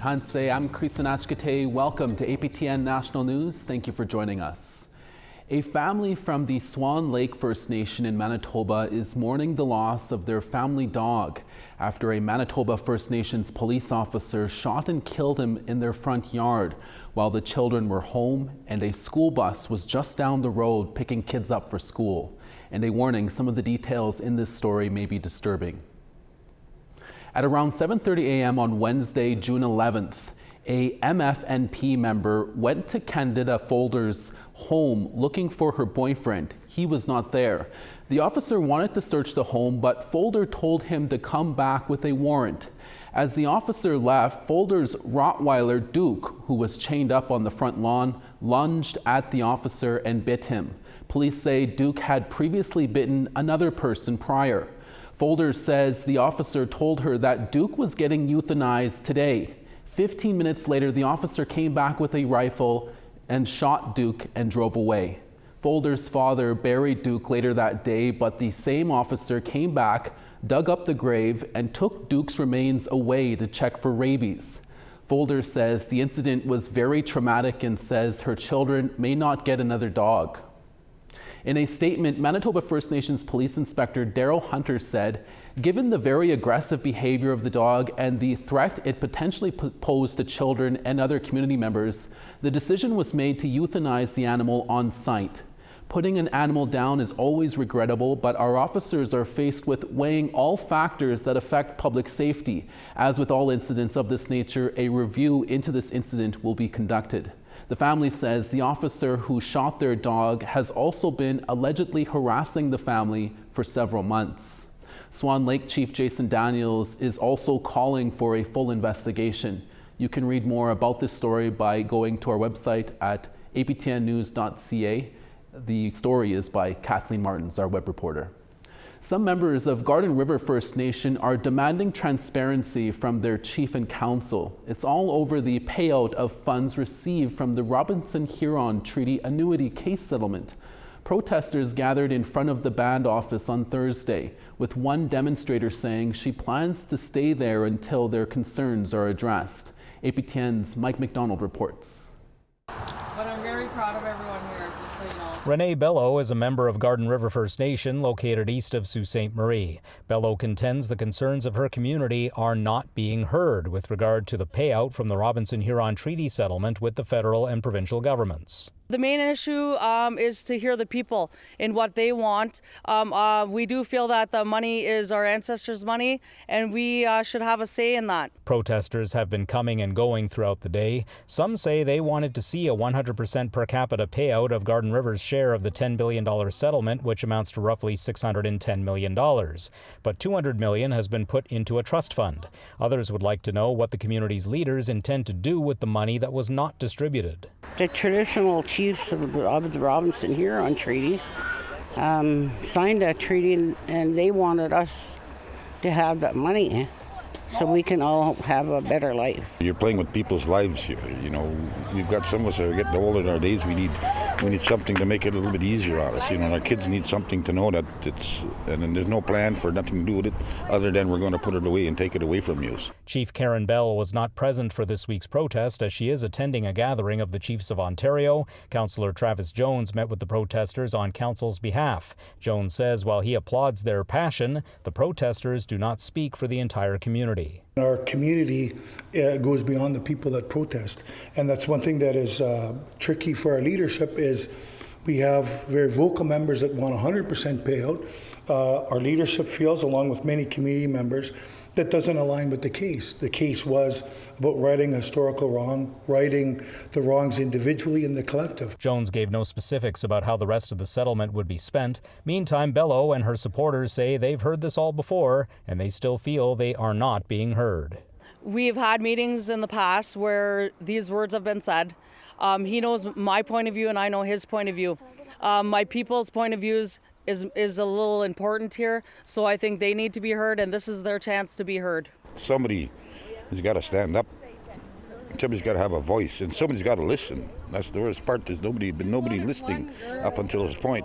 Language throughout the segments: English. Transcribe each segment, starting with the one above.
Tanse, I'm Krisanachkate. Welcome to APTN National News. Thank you for joining us. A family from the Swan Lake First Nation in Manitoba is mourning the loss of their family dog after a Manitoba First Nations police officer shot and killed him in their front yard while the children were home and a school bus was just down the road picking kids up for school. And a warning, some of the details in this story may be disturbing. At around 7:30 a.m. on Wednesday, June 11th, a MFNP member went to Candida Folder's home looking for her boyfriend. He was not there. The officer wanted to search the home, but Folder told him to come back with a warrant. As the officer left, Folder's Rottweiler Duke, who was chained up on the front lawn, lunged at the officer and bit him. Police say Duke had previously bitten another person prior. Folder says the officer told her that Duke was getting euthanized today. 15 minutes later, the officer came back with a rifle and shot Duke and drove away. Folder's father buried Duke later that day, but the same officer came back, dug up the grave, and took Duke's remains away to check for rabies. Folder says the incident was very traumatic and says her children may not get another dog. In a statement, Manitoba First Nations Police Inspector Daryl Hunter said, given the very aggressive behavior of the dog and the threat it potentially posed to children and other community members, the decision was made to euthanize the animal on site. Putting an animal down is always regrettable, but our officers are faced with weighing all factors that affect public safety. As with all incidents of this nature, a review into this incident will be conducted. The family says the officer who shot their dog has also been allegedly harassing the family for several months. Swan Lake Chief Jason Daniels is also calling for a full investigation. You can read more about this story by going to our website at aptnnews.ca. The story is by Kathleen Martins, our web reporter. Some members of Garden River First Nation are demanding transparency from their chief and council. It's all over the payout of funds received from the Robinson-Huron Treaty Annuity case settlement. Protesters gathered in front of the band office on Thursday, with one demonstrator saying she plans to stay there until their concerns are addressed. APTN's Mike McDonald reports. But I'm very proud of everyone here, just so you know. Renee Bello is a member of Garden River First Nation located east of Sault Ste. Marie. Bello contends the concerns of her community are not being heard with regard to the payout from the Robinson-Huron Treaty settlement with the federal and provincial governments. The main issue is to hear the people in what they want. We do feel that the money is our ancestors' money, and we should have a say in that. Protesters have been coming and going throughout the day. Some say they wanted to see a 100% per capita payout of Garden River's share of the $10 billion settlement, which amounts to roughly $610 million. But $200 million has been put into a trust fund. Others would like to know what the community's leaders intend to do with the money that was not distributed. The traditional chiefs of the Robinson-Huron Treaty signed that treaty, and they wanted us to have that money so we can all have a better life. You're playing with people's lives here. You know, we've got some of us that are getting older in our days. We need something to make it a little bit easier on us. You know, our kids need something to know that and there's no plan for nothing to do with it other than we're going to put it away and take it away from you. Chief Karen Bell was not present for this week's protest as she is attending a gathering of the Chiefs of Ontario. Councillor Travis Jones met with the protesters on council's behalf. Jones says while he applauds their passion, the protesters do not speak for the entire community. Our community goes beyond the people that protest, and that's one thing that is tricky for our leadership is we have very vocal members that want 100% payout. Our leadership feels, along with many community members, that doesn't align with the case. The case was about righting a historical wrong, righting the wrongs individually and the collective. Jones gave no specifics about how the rest of the settlement would be spent. Meantime, Bello and her supporters say they've heard this all before, and they still feel they are not being heard. We've had meetings in the past where these words have been said. He knows my point of view, and I know his point of view. My people's point of views is a little important here, so I think they need to be heard, and this is their chance to be heard. Somebody has got to stand up. Somebody's got to have a voice, and somebody's got to listen. That's the worst part. There's nobody listening up until this point.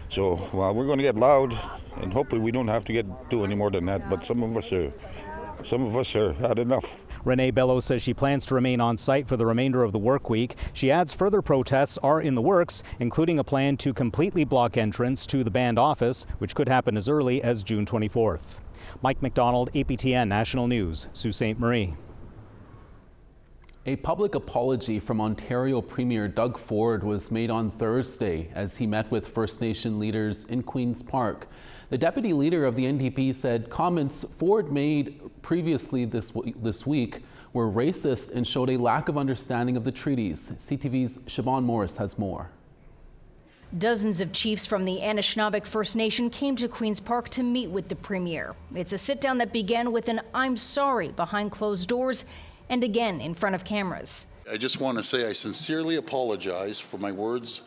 So, well, we're going to get loud, and hopefully we don't have to do any more than that. But some of us are had enough. Renee Bello says she plans to remain on site for the remainder of the work week. She adds further protests are in the works, including a plan to completely block entrance to the band office, which could happen as early as June 24th. Mike McDonald, APTN National News, Sault Ste. Marie. A public apology from Ontario Premier Doug Ford was made on Thursday as he met with First Nation leaders in Queen's Park. The deputy leader of the NDP said comments Ford made previously this week were racist and showed a lack of understanding of the treaties. CTV's Siobhan Morris has more. Dozens of chiefs from the Anishinaabe First Nation came to Queen's Park to meet with the Premier. It's a sit-down that began with an "I'm sorry" behind closed doors and again in front of cameras. I just want to say I sincerely apologize for my words,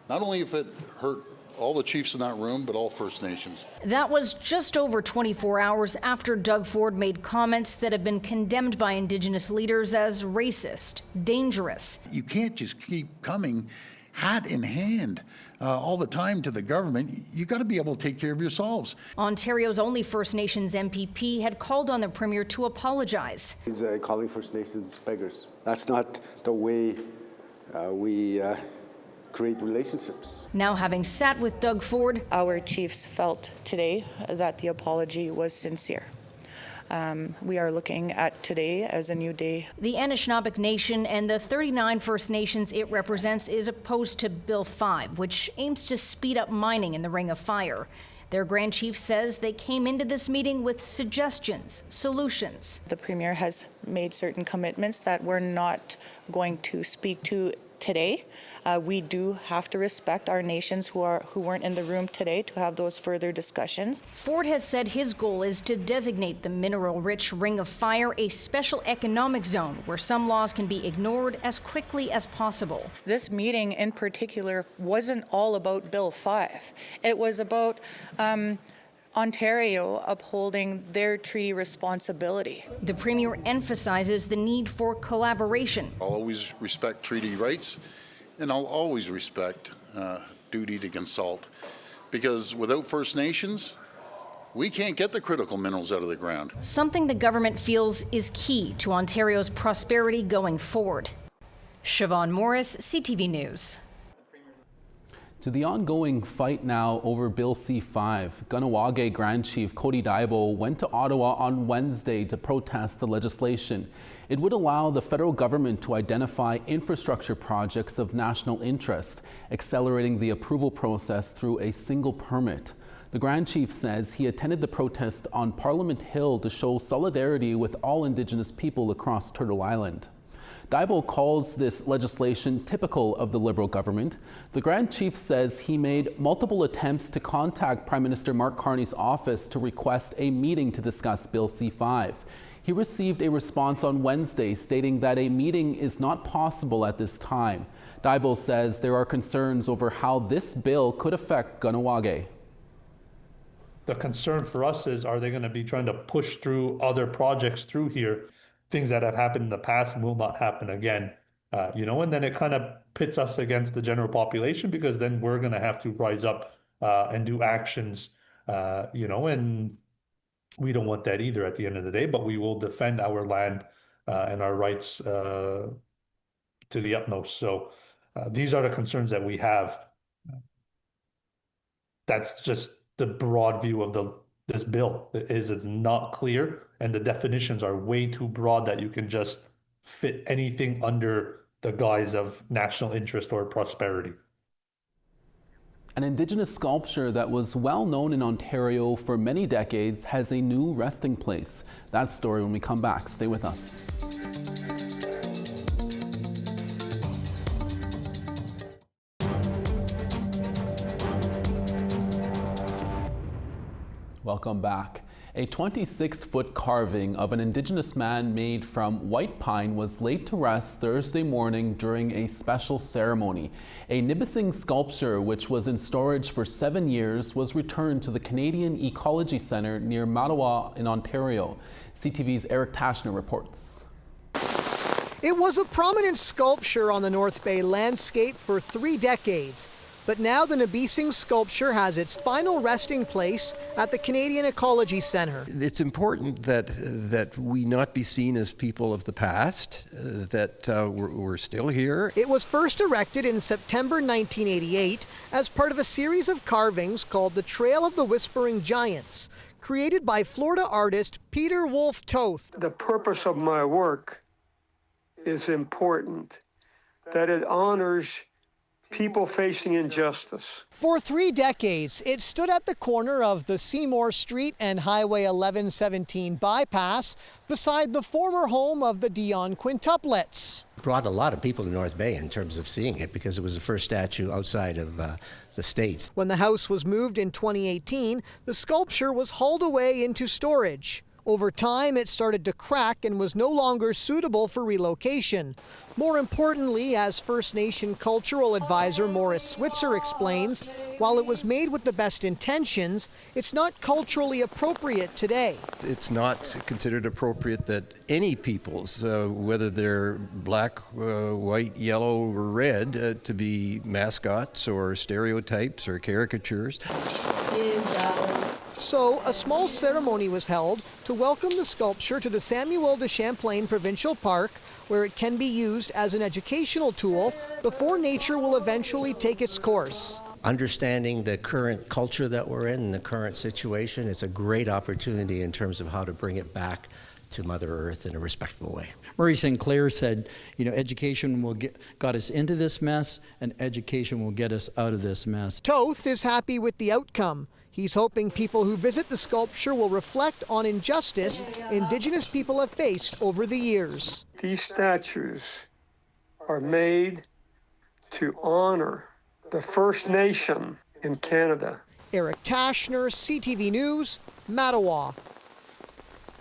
not only if it hurt all the chiefs in that room, but all First Nations. That was just over 24 hours after Doug Ford made comments that have been condemned by Indigenous leaders as racist, dangerous. You can't just keep coming hat in hand all the time to the government. You got to be able to take care of yourselves. Ontario's only First Nations MPP had called on the Premier to apologize. He's calling First Nations beggars. That's not the way we create relationships. Now, having sat with Doug Ford, our chiefs felt today that the apology was sincere. We are looking at today as a new day. The Anishinaabe Nation and the 39 First Nations it represents is opposed to Bill 5, which aims to speed up mining in the Ring of Fire. Their Grand Chief says they came into this meeting with suggestions, solutions. The Premier has made certain commitments that we're not going to speak to today. We do have to respect our nations who weren't in the room today to have those further discussions. Ford has said his goal is to designate the mineral-rich Ring of Fire a special economic zone where some laws can be ignored as quickly as possible. This meeting in particular wasn't all about Bill 5. It was about Ontario upholding their treaty responsibility. The Premier emphasizes the need for collaboration. I'll always respect treaty rights, and I'll always respect duty to consult, because without First Nations, we can't get the critical minerals out of the ground. Something the government feels is key to Ontario's prosperity going forward. Siobhan Morris, CTV News. To the ongoing fight now over Bill C-5, Kahnawake Grand Chief Cody Daibo went to Ottawa on Wednesday to protest the legislation. It would allow the federal government to identify infrastructure projects of national interest, accelerating the approval process through a single permit. The Grand Chief says he attended the protest on Parliament Hill to show solidarity with all Indigenous people across Turtle Island. Daibo calls this legislation typical of the Liberal government. The Grand Chief says he made multiple attempts to contact Prime Minister Mark Carney's office to request a meeting to discuss Bill C-5. He received a response on Wednesday stating that a meeting is not possible at this time. Daibo says there are concerns over how this bill could affect Kahnawake. The concern for us is, are they going to be trying to push through other projects through here? Things that have happened in the past will not happen again, and then it kind of pits us against the general population, because then we're going to have to rise up and do actions, and we don't want that either at the end of the day, but we will defend our land and our rights to the utmost. So these are the concerns that we have. That's just the broad view of this bill. It's not clear, and the definitions are way too broad that you can just fit anything under the guise of national interest or prosperity. An Indigenous sculpture that was well known in Ontario for many decades has a new resting place. That story when we come back. Stay with us. Welcome back. A 26-foot carving of an Indigenous man made from white pine was laid to rest Thursday morning during a special ceremony. A Nibissing sculpture, which was in storage for 7 years, was returned to the Canadian Ecology Centre near Mattawa in Ontario. CTV's Eric Tashner reports. It was a prominent sculpture on the North Bay landscape for 3 decades. But now the Nabising sculpture has its final resting place at the Canadian Ecology Centre. It's important that we not be seen as people of the past, that we're still here. It was first erected in September 1988 as part of a series of carvings called the Trail of the Whispering Giants, created by Florida artist Peter Wolf Toth. The purpose of my work is important, that it honors people facing injustice. For 3 decades, it stood at the corner of the Seymour Street and Highway 1117 bypass beside the former home of the Dion quintuplets. Brought a lot of people to North Bay in terms of seeing it because it was the first statue outside of the States. When the house was moved in 2018, the sculpture was hauled away into storage. Over time, it started to crack and was no longer suitable for relocation. More importantly, as First Nation cultural advisor Morris Switzer explains, while it was made with the best intentions, it's not culturally appropriate today. It's not considered appropriate that any peoples, whether they're black, white, yellow, or red, to be mascots or stereotypes or caricatures. So, a small ceremony was held to welcome the sculpture to the Samuel de Champlain Provincial Park, where it can be used as an educational tool before nature will eventually take its course. Understanding the current culture that we're in and the current situation, it's a great opportunity in terms of how to bring it back to Mother Earth in a respectful way. Murray Sinclair said, education got us into this mess, and education will get us out of this mess. Toth is happy with the outcome. He's hoping people who visit the sculpture will reflect on injustice Indigenous people have faced over the years. These statues are made to honor the First Nation in Canada. Eric Tashner, CTV News, Mattawa.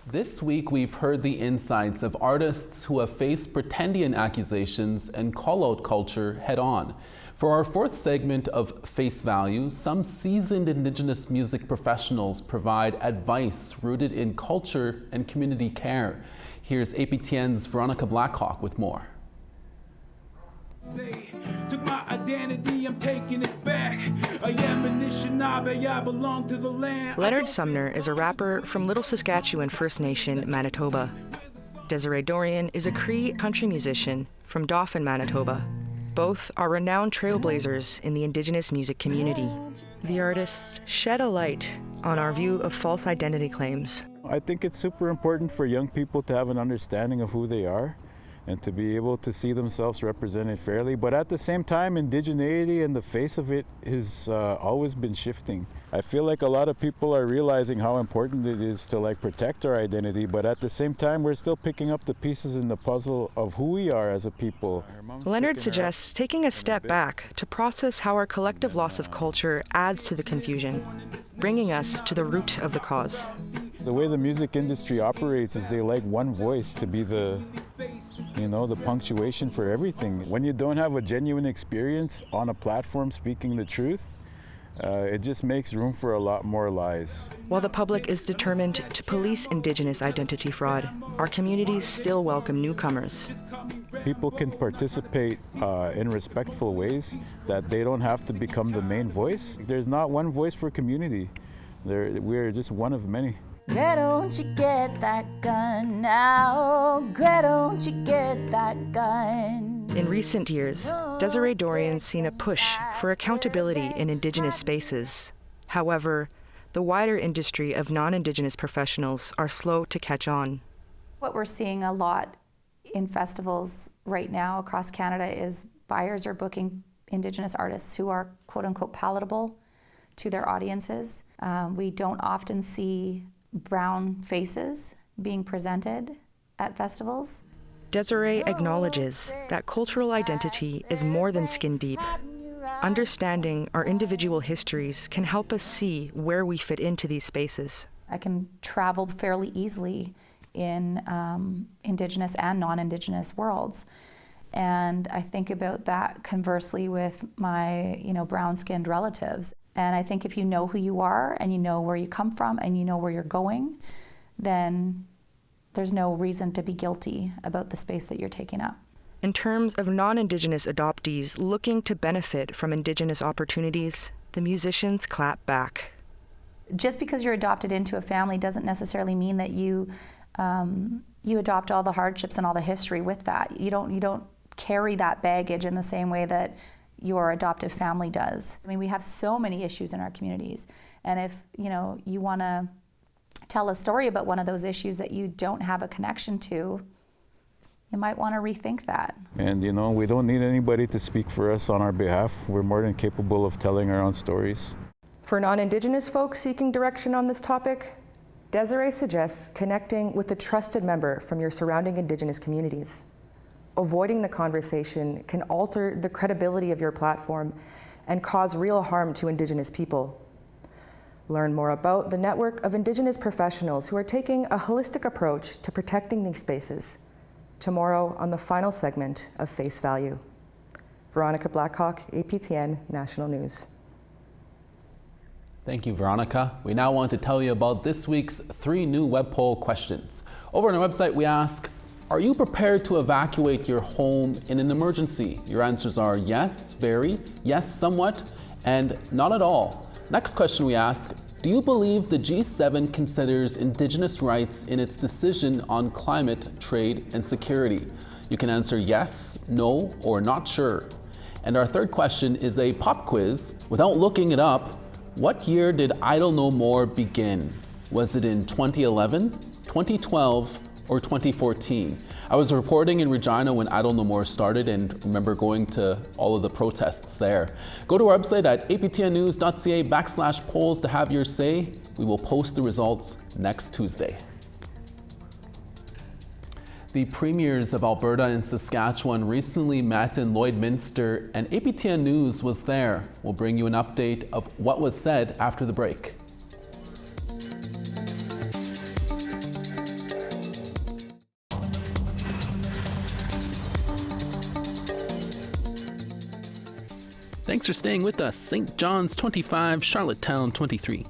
This week, we've heard the insights of artists who have faced pretendian accusations and call-out culture head-on. For our fourth segment of Face Value, some seasoned Indigenous music professionals provide advice rooted in culture and community care. Here's APTN's Veronica Blackhawk with more. Took my identity, I'm taking it back. I am Anishinaabe, I belong to the land. Leonard Sumner is a rapper from Little Saskatchewan First Nation, Manitoba. Desiree Dorian is a Cree country musician from Dauphin, Manitoba. Both are renowned trailblazers in the Indigenous music community. The artists shed a light on our view of false identity claims. I think it's super important for young people to have an understanding of who they are and to be able to see themselves represented fairly. But at the same time, indigeneity and the face of it has always been shifting. I feel like a lot of people are realizing how important it is to protect our identity, but at the same time, we're still picking up the pieces in the puzzle of who we are as a people. Leonard suggests taking a step back to process how our collective loss of culture adds to the confusion, bringing us to the root of the cause. The way the music industry operates is they like one voice to be the punctuation for everything. When you don't have a genuine experience on a platform speaking the truth, it just makes room for a lot more lies. While the public is determined to police Indigenous identity fraud, our communities still welcome newcomers. People can participate in respectful ways, that they don't have to become the main voice. There's not one voice for community. We're just one of many. Greta, don't you get that gun now? Greta, don't you get that gun? In recent years, Desiree Dorian's seen a push for accountability in Indigenous spaces. However, the wider industry of non-Indigenous professionals are slow to catch on. What we're seeing a lot in festivals right now across Canada is buyers are booking Indigenous artists who are quote-unquote palatable to their audiences. We don't often see brown faces being presented at festivals. Desiree acknowledges that cultural identity is more than skin deep. Understanding our individual histories can help us see where we fit into these spaces. I can travel fairly easily in Indigenous and non-Indigenous worlds. And I think about that conversely with my, brown-skinned relatives. And I think if you know who you are and you know where you come from and you know where you're going, then there's no reason to be guilty about the space that you're taking up. In terms of non-Indigenous adoptees looking to benefit from Indigenous opportunities, the musicians clap back. Just because you're adopted into a family doesn't necessarily mean that you adopt all the hardships and all the history with that. You don't carry that baggage in the same way that your adoptive family does. I mean, we have so many issues in our communities, and if you want to tell a story about one of those issues that you don't have a connection to, you might want to rethink that. And we don't need anybody to speak for us on our behalf. We're more than capable of telling our own stories. For non-Indigenous folks seeking direction on this topic, Desiree suggests connecting with a trusted member from your surrounding Indigenous communities. Avoiding the conversation can alter the credibility of your platform and cause real harm to Indigenous people. Learn more about the network of Indigenous professionals who are taking a holistic approach to protecting these spaces tomorrow on the final segment of Face Value. Veronica Blackhawk, APTN National News. Thank you, Veronica. We now want to tell you about this week's 3 new web poll questions. Over on our website, we ask, are you prepared to evacuate your home in an emergency? Your answers are yes, very, yes, somewhat, and not at all. Next question we ask, do you believe the G7 considers Indigenous rights in its decision on climate, trade, and security? You can answer yes, no, or not sure. And our third question is a pop quiz. Without looking it up, what year did Idle No More begin? Was it in 2011, 2012, or 2014? I was reporting in Regina when Idle No More started and remember going to all of the protests there. Go to our website at aptnnews.ca/polls to have your say. We will post the results next Tuesday. The premiers of Alberta and Saskatchewan recently met in Lloydminster, and APTN News was there. We'll bring you an update of what was said after the break. Thanks for staying with us. St. John's 25, Charlottetown 23.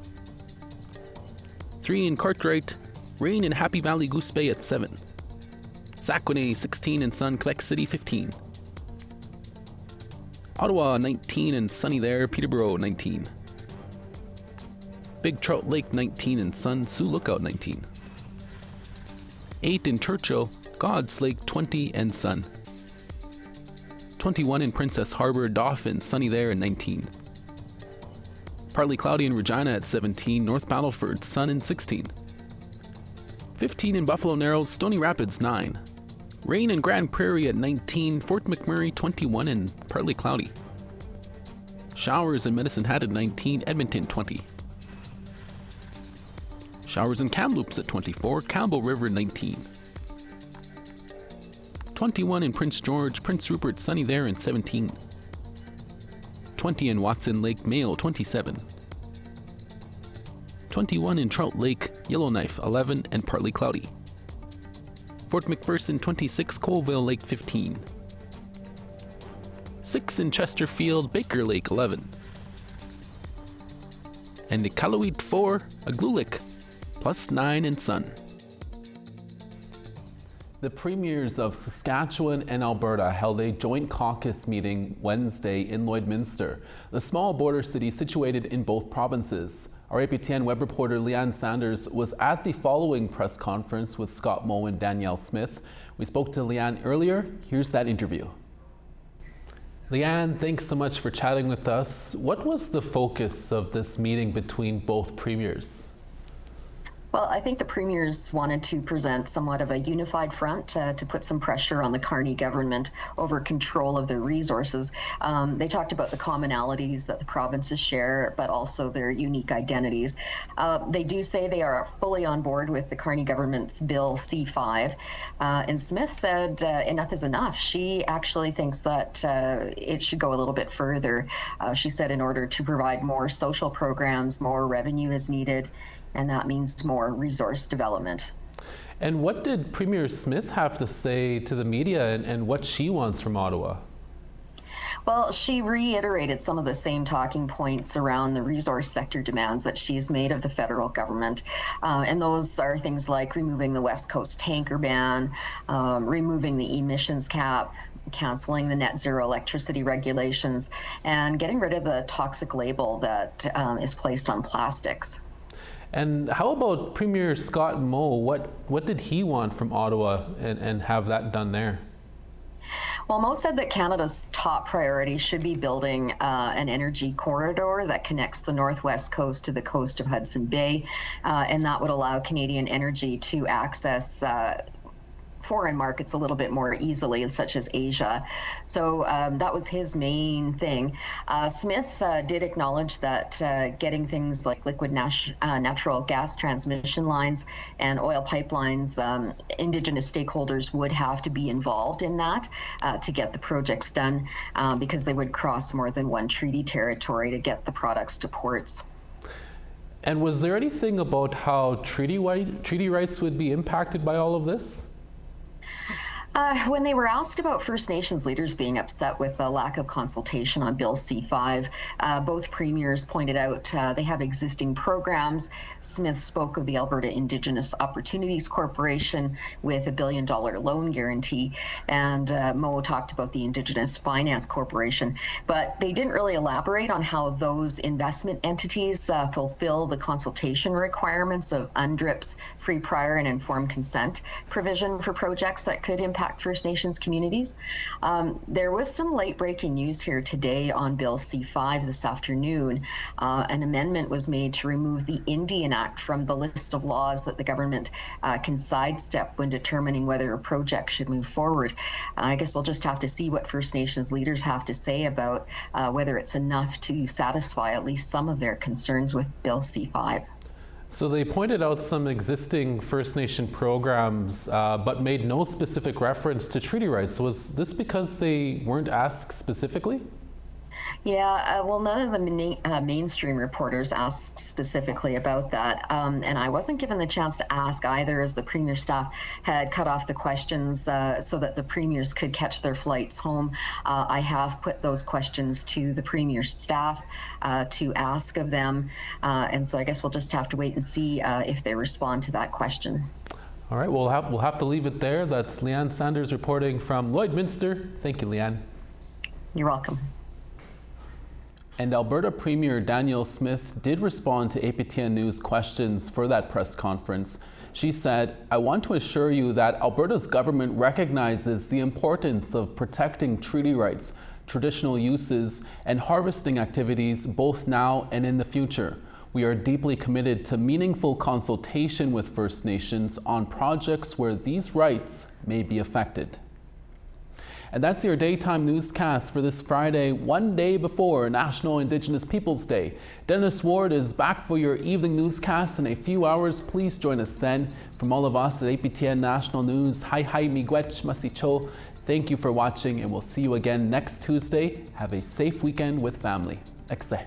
3 in Cartwright, rain in Happy Valley Goose Bay at 7. Zaquinay 16 and sun, Quebec City 15. Ottawa 19 and sunny there, Peterborough 19. Big Trout Lake 19 and sun, Sioux Lookout 19. 8 in Churchill, God's Lake 20 and sun. 21 in Princess Harbor, Dauphin, sunny there and 19. Partly cloudy in Regina at 17, North Battleford, sun and 16. 15 in Buffalo Narrows, Stony Rapids 9. Rain in Grand Prairie at 19, Fort McMurray 21 and partly cloudy. Showers in Medicine Hat at 19, Edmonton 20. Showers in Kamloops at 24, Campbell River 19. 21 in Prince George, Prince Rupert, sunny there and 17. 20 in Watson Lake, Mayo 27. 21 in Trout Lake, Yellowknife 11 and partly cloudy. Fort McPherson 26, Colville Lake 15. 6 in Chesterfield, Baker Lake 11. And Iqaluit 4, Aglulik, +9 and sun. The premiers of Saskatchewan and Alberta held a joint caucus meeting Wednesday in Lloydminster, the small border city situated in both provinces. Our APTN web reporter Leanne Sanders was at the following press conference with Scott Moe and Danielle Smith. We spoke to Leanne earlier. Here's that interview. Leanne, thanks so much for chatting with us. What was the focus of this meeting between both premiers? Well, I think the premiers wanted to present somewhat of a unified front to put some pressure on the Carney government over control of their resources. They talked about the commonalities that the provinces share, but also their unique identities. They do say they are fully on board with the Carney government's Bill C5. And Smith said enough is enough. She actually thinks that it should go a little bit further. She said in order to provide more social programs, more revenue is needed. And that means more resource development. And what did Premier Smith have to say to the media and what she wants from Ottawa? Well, she reiterated some of the same talking points around the resource sector demands that she's made of the federal government. And those are things like removing the West Coast tanker ban, removing the emissions cap, canceling the net zero electricity regulations, and getting rid of the toxic label that is placed on plastics. And how about Premier Scott Moe? What did he want from Ottawa and have that done there? Well, Moe said that Canada's top priority should be building an energy corridor that connects the northwest coast to the coast of Hudson Bay, and that would allow Canadian energy to access foreign markets a little bit more easily, such as Asia. So that was his main thing. Smith did acknowledge that getting things like liquid natural gas transmission lines and oil pipelines, Indigenous stakeholders would have to be involved in that to get the projects done, because they would cross more than one treaty territory to get the products to ports. And was there anything about how treaty rights would be impacted by all of this? When they were asked about First Nations leaders being upset with the lack of consultation on Bill C-5, both premiers pointed out they have existing programs. Smith spoke of the Alberta Indigenous Opportunities Corporation with $1 billion loan guarantee, and Moe talked about the Indigenous Finance Corporation. But they didn't really elaborate on how those investment entities fulfill the consultation requirements of UNDRIP's free, prior, and informed consent provision for projects that could impact First Nations communities. There was some late-breaking news here today on Bill C-5 this afternoon. An amendment was made to remove the Indian Act from the list of laws that the government can sidestep when determining whether a project should move forward. I guess we'll just have to see what First Nations leaders have to say about whether it's enough to satisfy at least some of their concerns with Bill C-5. So they pointed out some existing First Nation programs, but made no specific reference to treaty rights. Was this because they weren't asked specifically? Yeah, well, none of the mainstream reporters asked specifically about that. And I wasn't given the chance to ask either, as the Premier staff had cut off the questions so that the Premiers could catch their flights home. I have put those questions to the Premier's staff to ask of them. And so I guess we'll just have to wait and see if they respond to that question. All right, we'll have to leave it there. That's Leanne Sanders reporting from Lloydminster. Thank you, Leanne. You're welcome. And Alberta Premier Danielle Smith did respond to APTN News questions for that press conference. She said, "I want to assure you that Alberta's government recognizes the importance of protecting treaty rights, traditional uses, and harvesting activities both now and in the future. We are deeply committed to meaningful consultation with First Nations on projects where these rights may be affected." And that's your daytime newscast for this Friday, one day before National Indigenous Peoples Day. Dennis Ward is back for your evening newscast in a few hours. Please join us then. From all of us at APTN National News, hi miigwech masicho. Thank you for watching, and we'll see you again next Tuesday. Have a safe weekend with family. Ekse.